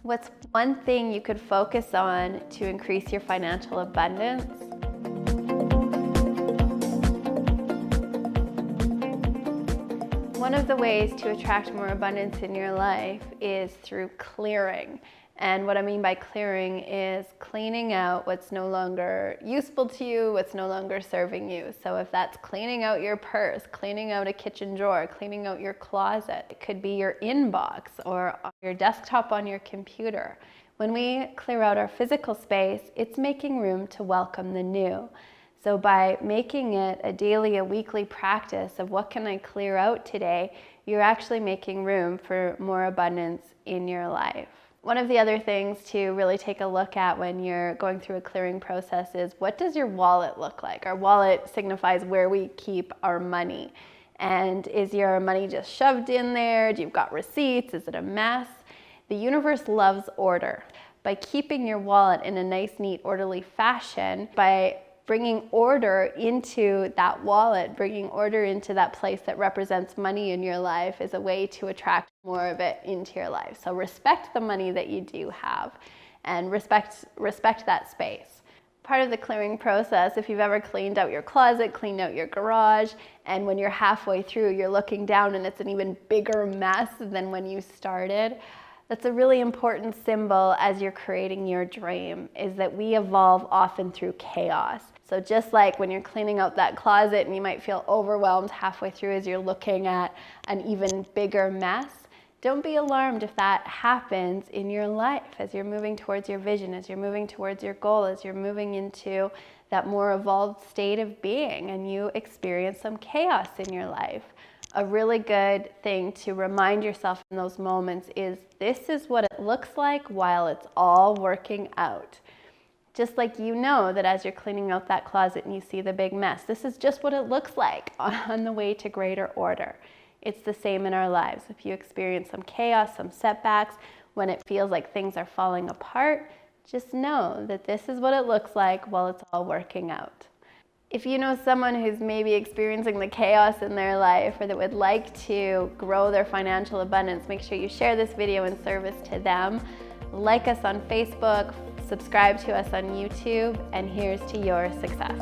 What's one thing you could focus on to increase your financial abundance? One of the ways to attract more abundance in your life is through clearing. And what I mean by clearing is cleaning out what's no longer useful to you, what's no longer serving you. So if that's cleaning out your purse, cleaning out a kitchen drawer, cleaning out your closet, it could be your inbox or your desktop on your computer. When we clear out our physical space, it's making room to welcome the new. So by making it a daily, a weekly practice of what can I clear out today, you're actually making room for more abundance in your life. One of the other things to really take a look at when you're going through a clearing process is, what does your wallet look like? Our wallet signifies where we keep our money. And is your money just shoved in there? Do you've got receipts? Is it a mess? The universe loves order. By keeping your wallet in a nice, neat, orderly fashion, by bringing order into that wallet, bringing order into that place that represents money in your life, is a way to attract more of it into your life. So respect the money that you do have and respect that space. Part of the clearing process, if you've ever cleaned out your closet, cleaned out your garage, and when you're halfway through, you're looking down and it's an even bigger mess than when you started, that's a really important symbol as you're creating your dream, is that we evolve often through chaos. So just like when you're cleaning out that closet and you might feel overwhelmed halfway through as you're looking at an even bigger mess, don't be alarmed if that happens in your life as you're moving towards your vision, as you're moving towards your goal, as you're moving into that more evolved state of being and you experience some chaos in your life. A really good thing to remind yourself in those moments is, this is what it looks like while it's all working out. Just like you know that as you're cleaning out that closet and you see the big mess, this is just what it looks like on the way to greater order. It's the same in our lives. If you experience some chaos, some setbacks, when it feels like things are falling apart, just know that this is what it looks like while it's all working out. If you know someone who's maybe experiencing the chaos in their life or that would like to grow their financial abundance, make sure you share this video in service to them. Like us on Facebook, subscribe to us on YouTube, and here's to your success.